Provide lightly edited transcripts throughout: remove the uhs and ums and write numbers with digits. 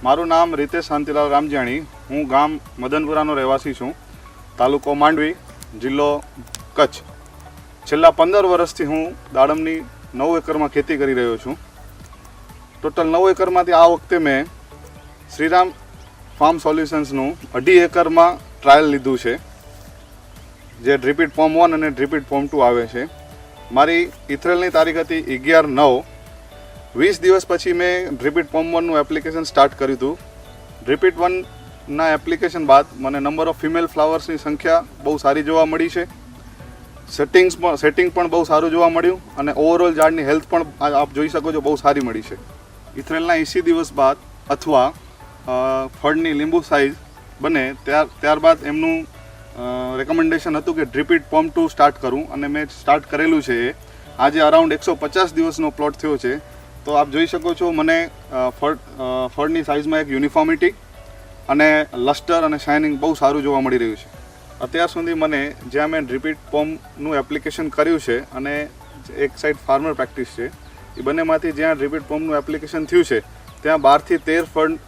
મારું નામ રીતેશ શાંતિલાલ રામજાણી. હું ગામ મદનપુરાનો રહેવાસી છું. તાલુકો માંડવી, જિલ્લો કચ્છ. છેલ્લા 15 વર્ષથી હું દાડમની 9 એકરમાં ખેતી કરી રહ્યો છું. ટોટલ 9 એકરમાંથી આ વખતે મેં શ્રીરામ ફાર્મ સોલ્યુશન્સનું 2.5 એકરમાં ટ્રાયલ લીધું છે, જે ડ્રીપીડ ફોર્મ 1 અને ડ્રીપીડ ફોર્મ 2 આવે છે. મારી ઇથરેલની તારીખ હતી 11/9. 20 દિવસ પછી મેં ડ્રીપીડ ફોર્મ 1નું એપ્લિકેશન સ્ટાર્ટ કર્યું હતું. ડ્રીપીડ 1ના એપ્લિકેશન બાદ મને નંબર ઓફ ફિમેલ ફ્લાવર્સની સંખ્યા બહુ સારી જોવા મળી છે. સેટિંગ પણ બહુ સારું જોવા મળ્યું અને ઓવરઓલ ઝાડની હેલ્થ પણ આપ જોઈ શકો છો બહુ સારી મળી છે. ઇથરેલના 80 દિવસ બાદ અથવા ફળની લીંબુ સાઇઝ બને ત્યારબાદ એમનું રેકમેન્ડેશન હતું કે ડ્રીપીડ ફોર્મ 2 સ્ટાર્ટ કરું અને મેં સ્ટાર્ટ કરેલું છે. આજે અરાઉન્ડ 150 દિવસનો પ્લોટ થયો છે. તો આપ જોઈ શકો છો મને ફળની સાઇઝમાં એક યુનિફોર્મિટી અને લસ્ટર અને શાઇનિંગ બહુ સારું જોવા મળી રહ્યું છે. અત્યાર સુધી મને જ્યાં મેં ડ્રીપીડ ફોર્મનું એપ્લિકેશન કર્યું છે અને એક સાઈડ ફાર્મર પ્રેક્ટિસ છે, એ બંનેમાંથી જ્યાં ડ્રીપીડ ફોર્મનું એપ્લિકેશન થયું છે ત્યાં 12 થી 13 ફળ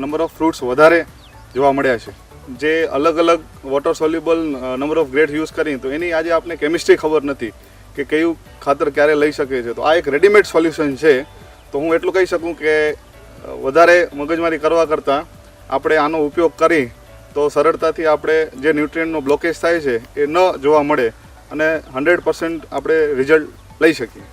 નંબર ઓફ ફ્રૂટ્સ વધારે જોવા મળ્યા છે. જે અલગ અલગ water soluble number of grade use કરી તો એની આજે આપણે કેમિસ્ટ્રી ખબર નથી કે કયું ખાતર ક્યારે લઈ શકે છે. તો આ એક રેડીમેડ સોલ્યુશન છે. તો હું એટલું કહી શકું કે વધારે મગજમારી કરવા કરતાં આપણે આનો ઉપયોગ કરી તો સરળતાથી આપણે જે ન્યુટ્રિયન્ટનો બ્લોકેજ થાય છે એ ન જોવા મળે અને 100% આપણે રિઝલ્ટ લઈ શકીએ.